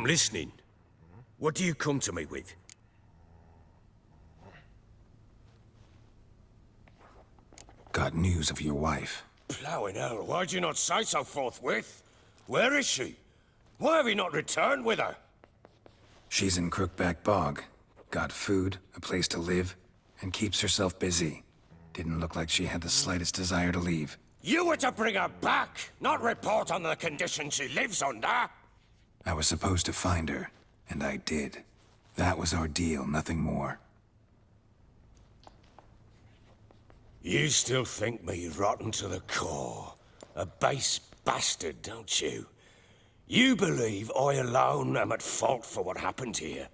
I'm listening. What do you come to me with? Got news of your wife. Plowing hell, why'd you not say so forthwith? Where is she? Why have you not returned with her? She's in Crookback Bog. Got food, a place to live, and keeps herself busy. Didn't look like she had the slightest desire to leave. You were to bring her back, not report on the conditions she lives under. I was supposed to find her, and I did. That was our deal, nothing more. You still think me rotten to the core. A base bastard, don't you? You believe I alone am at fault for what happened here.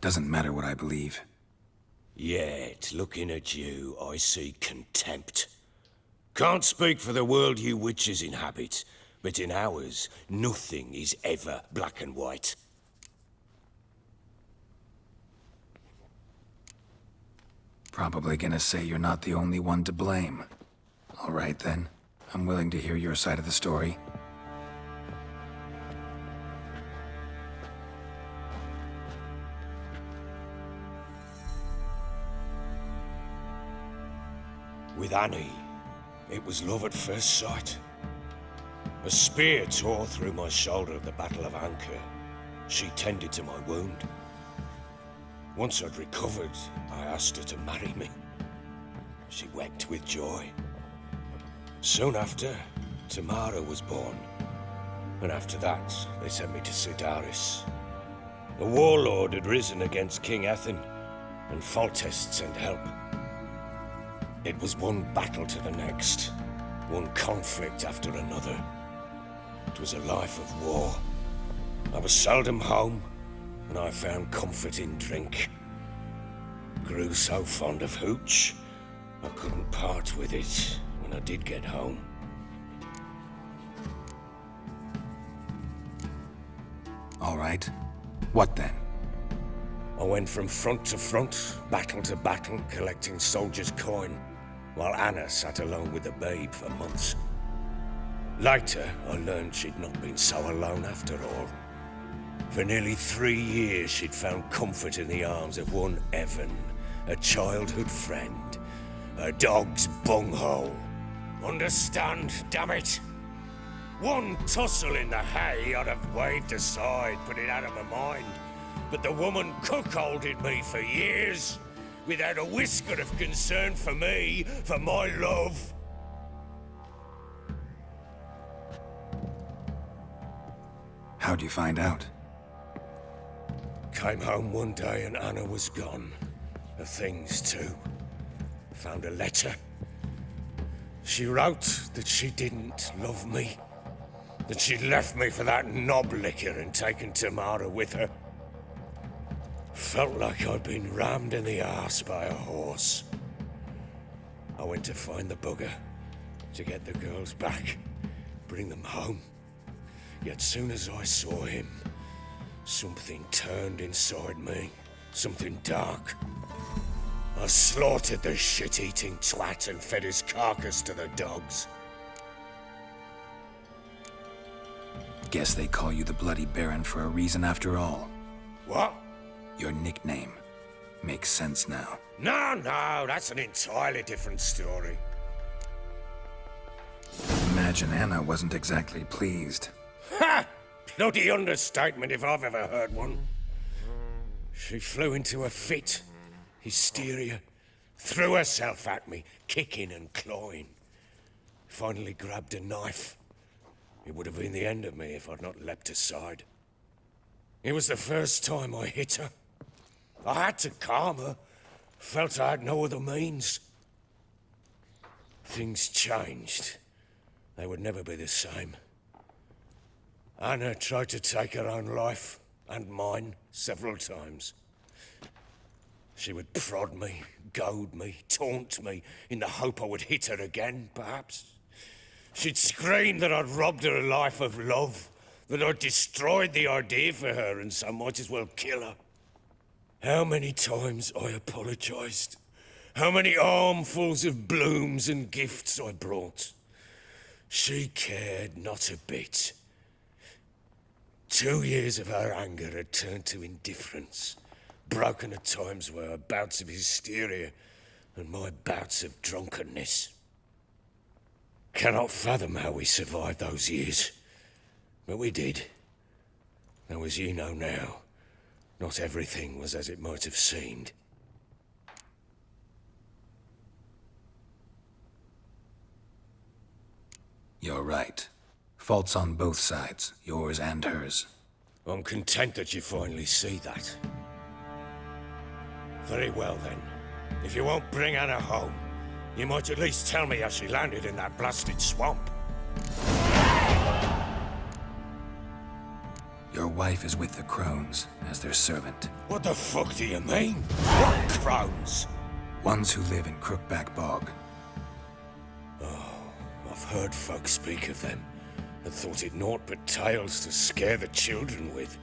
Doesn't matter what I believe. Yet, looking at you, I see contempt. Can't speak for the world you witches inhabit, but in ours, nothing is ever black and white. Probably gonna say you're not the only one to blame. All right then. I'm willing to hear your side of the story. With Annie, it was love at first sight. A spear tore through my shoulder at the Battle of Anchor. She tended to my wound. Once I'd recovered, I asked her to marry me. She wept with joy. Soon after, Tamara was born. And after that, they sent me to Sidaris. A warlord had risen against King Ethan, and Foltest sent help. It was one battle to the next, one conflict after another. It was a life of war. I was seldom home, and I found comfort in drink. Grew so fond of hooch, I couldn't part with it when I did get home. All right. What then? I went from front to front, battle to battle, collecting soldiers' coin, while Anna sat alone with the babe for months. Later, I learned she'd not been so alone after all. For nearly 3 years, she'd found comfort in the arms of one Evan, a childhood friend, a dog's bunghole. Understand, damn it? One tussle in the hay I'd have waved aside, put it out of my mind. But the woman cuckolded me for years, without a whisker of concern for me, for my love. How'd you find out? Came home one day and Anna was gone. Her things too. Found a letter. She wrote that she didn't love me. That she'd left me for that knob licker and taken Tamara with her. Felt like I'd been rammed in the arse by a horse. I went to find the bugger, to get the girls back, bring them home. Yet soon as I saw him, something turned inside me, something dark. I slaughtered the shit-eating twat and fed his carcass to the dogs. Guess they call you the Bloody Baron for a reason after all. What? Your nickname. Makes sense now. No, that's an entirely different story. Imagine Anna wasn't exactly pleased. Ha! Bloody understatement if I've ever heard one. She flew into a fit, hysteria, threw herself at me, kicking and clawing. Finally grabbed a knife. It would have been the end of me if I'd not leapt aside. It was the first time I hit her. I had to calm her. Felt I had no other means. Things changed. They would never be the same. Anna tried to take her own life, and mine, several times. She would prod me, goad me, taunt me, in the hope I would hit her again, perhaps. She'd scream that I'd robbed her a life of love, that I'd destroyed the idea for her and so might as well kill her. How many times I apologized. How many armfuls of blooms and gifts I brought. She cared not a bit. 2 years of her anger had turned to indifference, broken at times by her bouts of hysteria and my bouts of drunkenness. Cannot fathom how we survived those years, but we did. Though as you know now, not everything was as it might have seemed. You're right. Faults on both sides, yours and hers. I'm content that you finally see that. Very well then. If you won't bring Anna home, you might at least tell me how she landed in that blasted swamp. Your wife is with the Crones, as their servant. What the fuck do you mean? What crones? Ones who live in Crookback Bog. I've heard folk speak of them, and thought it naught but tales to scare the children with.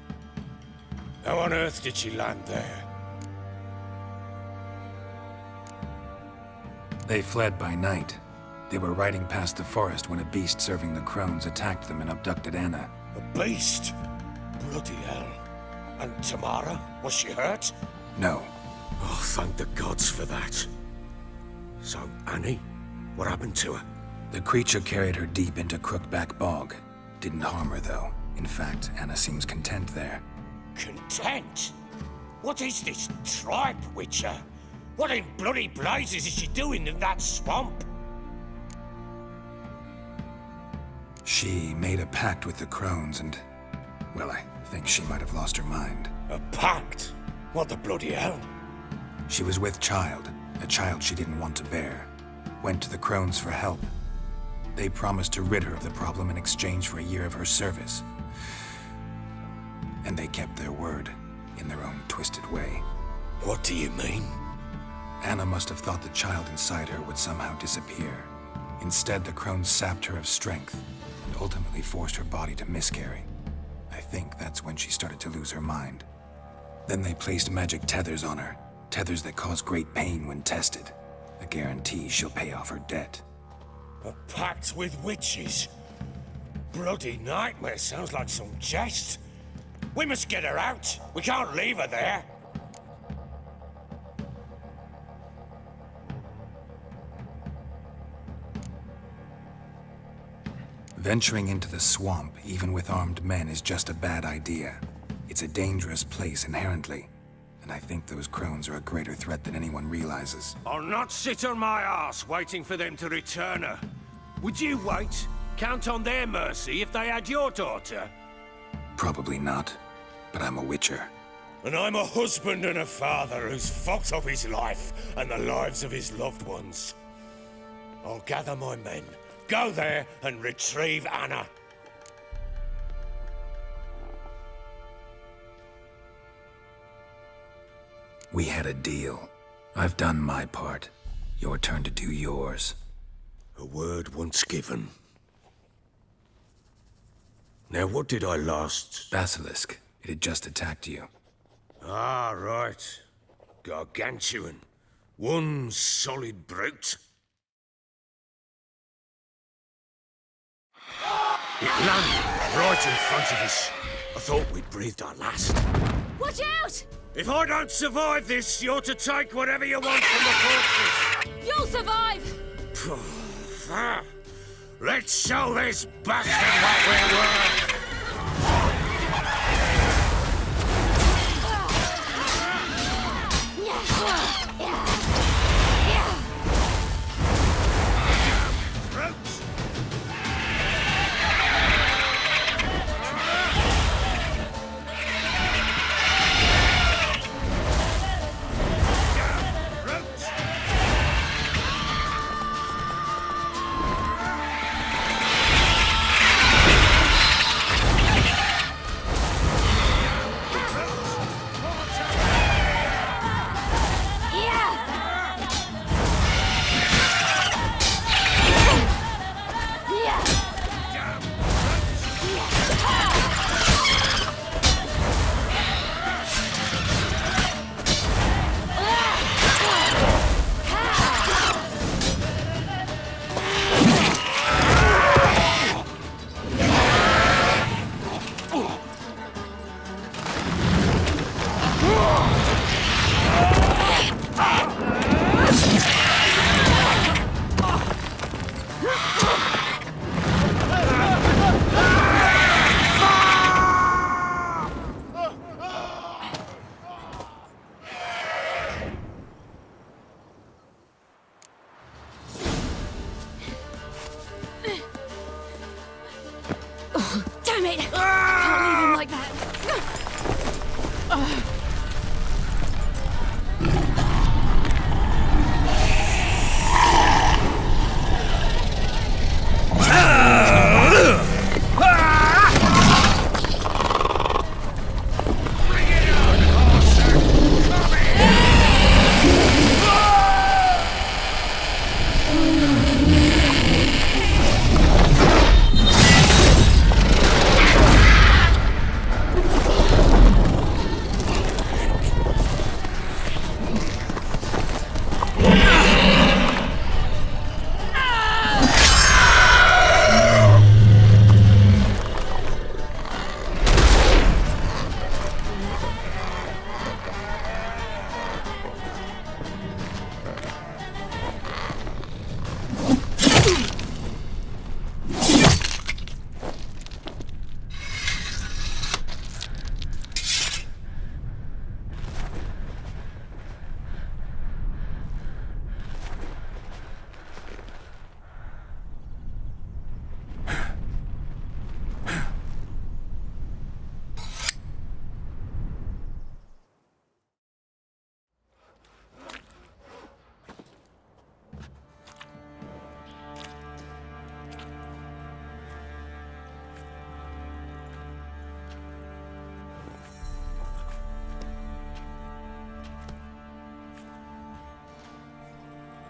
How on earth did she land there? They fled by night. They were riding past the forest when a beast serving the Crones attacked them and abducted Anna. A beast? Bloody hell. And Tamara? Was she hurt? No. Oh, thank the gods for that. So, Annie? What happened to her? The creature carried her deep into Crookback Bog. Didn't harm her, though. In fact, Anna seems content there. Content? What is this tripe, Witcher? What in bloody blazes is she doing in that swamp? She made a pact with the Crones and... well, I think she might have lost her mind. A pact? What the bloody hell? She was with child, a child she didn't want to bear. Went to the Crones for help. They promised to rid her of the problem in exchange for a year of her service. And they kept their word, in their own twisted way. What do you mean? Anna must have thought the child inside her would somehow disappear. Instead, the Crones sapped her of strength, and ultimately forced her body to miscarry. I think that's when she started to lose her mind. Then they placed magic tethers on her, tethers that cause great pain when tested. A guarantee she'll pay off her debt. A pact with witches? Bloody nightmare, sounds like some jest. We must get her out. We can't leave her there. Venturing into the swamp, even with armed men, is just a bad idea. It's a dangerous place inherently, and I think those Crones are a greater threat than anyone realizes. I'll not sit on my ass waiting for them to return her. Would you wait? Count on their mercy if they had your daughter? Probably not, but I'm a Witcher. And I'm a husband and a father who's fucked up his life and the lives of his loved ones. I'll gather my men, go there and retrieve Anna. We had a deal. I've done my part. Your turn to do yours. A word once given. Now what did I last... Basilisk. It had just attacked you. Ah, right. Gargantuan. One solid brute. It landed right in front of us. I thought we'd breathed our last. Watch out! If I don't survive this, you're to take whatever you want from the fortress. You'll survive! Let's show this bastard what we're worth. Brutes!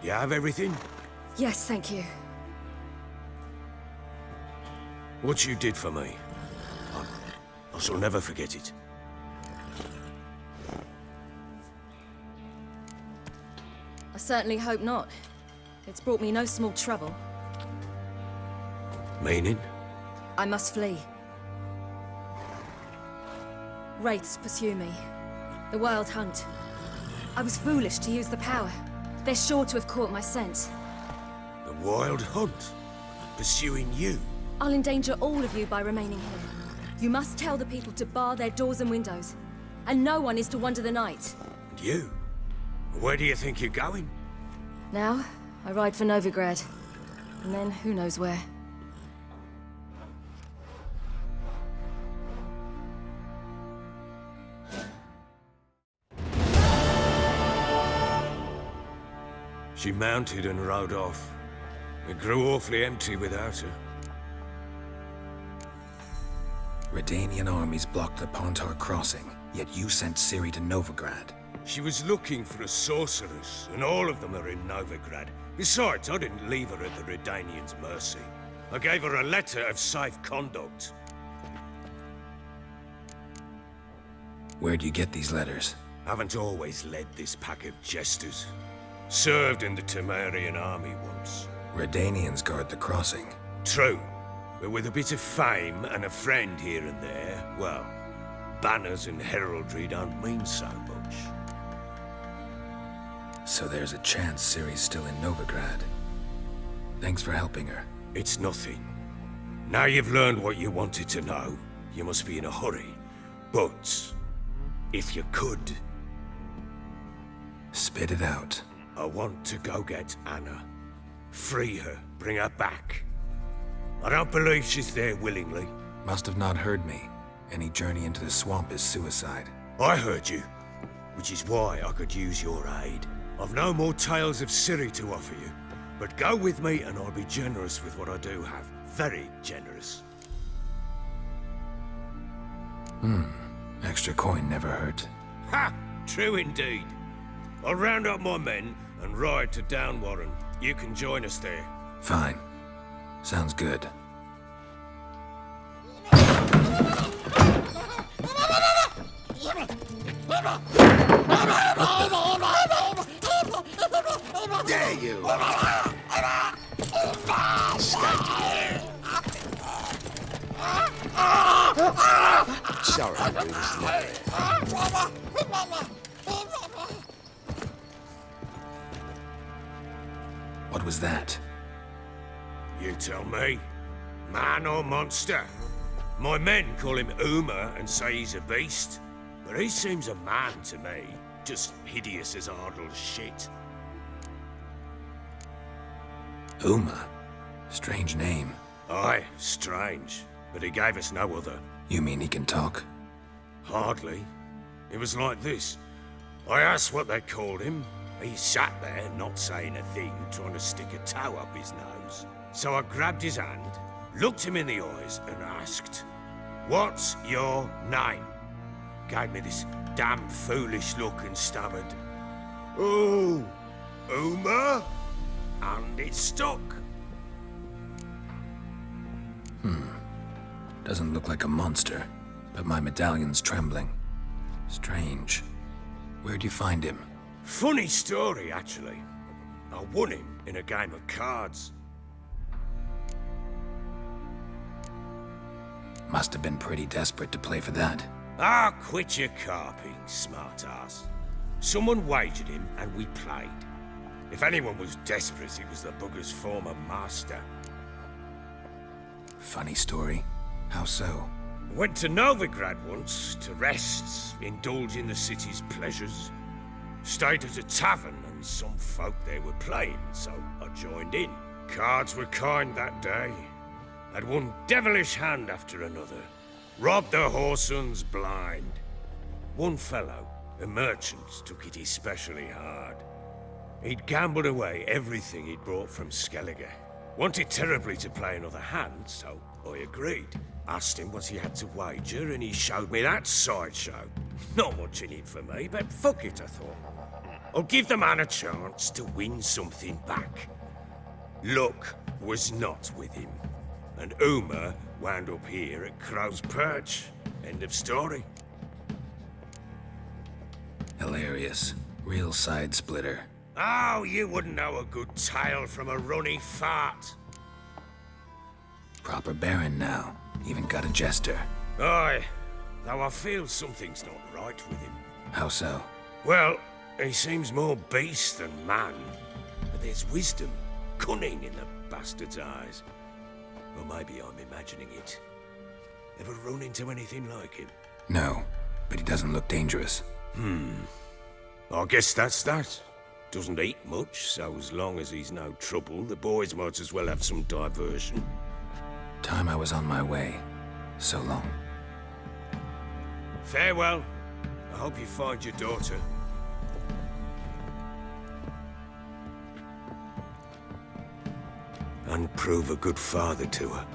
You have everything? Yes, thank you. What you did for me, I shall never forget it. I certainly hope not. It's brought me no small trouble. Meaning? I must flee. Wraiths pursue me. The Wild Hunt. I was foolish to use the power. They're sure to have caught my scent. The Wild Hunt? Pursuing you? I'll endanger all of you by remaining here. You must tell the people to bar their doors and windows. And no one is to wander the night. And you? Where do you think you're going? Now, I ride for Novigrad. And then, who knows where. She mounted and rode off. It grew awfully empty without her. Redanian armies blocked the Pontar crossing, yet you sent Ciri to Novigrad. She was looking for a sorceress, and all of them are in Novigrad. Besides, I didn't leave her at the Redanians' mercy. I gave her a letter of safe conduct. Where'd you get these letters? Haven't always led this pack of jesters. Served in the Temerian army once. Redanians guard the crossing. True, but with a bit of fame and a friend here and there, well, banners and heraldry don't mean so much. So there's a chance Ciri's still in Novigrad. Thanks for helping her. It's nothing. Now you've learned what you wanted to know, you must be in a hurry. But, if you could... Spit it out. I want to go get Anna. Free her, bring her back. I don't believe she's there willingly. Must have not heard me. Any journey into the swamp is suicide. I heard you, which is why I could use your aid. I've no more tales of Ciri to offer you, but go with me and I'll be generous with what I do have. Very generous. Extra coin never hurt. Ha! True indeed. I'll round up my men and ride to Downwarren. You can join us there. Fine. Sounds good. There you Sorry, I was not. What was that? You tell me. Man or monster? My men call him Uma and say he's a beast. But he seems a man to me. Just hideous as Ardle's shit. Uma? Strange name. Aye, strange. But he gave us no other. You mean he can talk? Hardly. It was like this. I asked what they called him. He sat there, not saying a thing, trying to stick a toe up his nose. So I grabbed his hand, looked him in the eyes, and asked, "What's your name?" Gave me this damn foolish look and stammered, "Oh, Uma?" And it stuck. Doesn't look like a monster, but my medallion's trembling. Strange. Where'd you find him? Funny story, actually. I won him in a game of cards. Must have been pretty desperate to play for that. Ah, quit your carping, smartass. Someone wagered him, and we played. If anyone was desperate, it was the bugger's former master. Funny story. How so? Went to Novigrad once, to rest, indulge in the city's pleasures. Stayed at a tavern, and some folk there were playing, so I joined in. Cards were kind that day. Had one devilish hand after another. Robbed the whoresons blind. One fellow, a merchant, took it especially hard. He'd gambled away everything he'd brought from Skellige. Wanted terribly to play another hand, so I agreed. Asked him what he had to wager, and he showed me that sideshow. Not much in it for me, but fuck it, I thought. I'll give the man a chance to win something back. Luck was not with him, and Uma wound up here at Crow's Perch. End of story. Hilarious. Real side splitter. Oh, you wouldn't know a good tale from a runny fart. Proper Baron now. Even got a jester. Aye, though I feel something's not right with him. How so? Well, he seems more beast than man. But there's wisdom, cunning in the bastard's eyes. Or maybe I'm imagining it. Ever run into anything like him? No, but he doesn't look dangerous. I guess that's that. Doesn't eat much, so as long as he's no trouble, the boys might as well have some diversion. Time I was on my way. So long. Farewell. I hope you find your daughter. And prove a good father to her.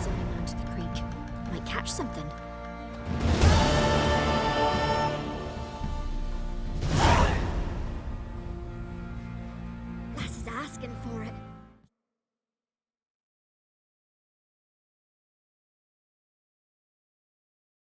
Zooming onto the creek. Might catch something. Lass is asking for it.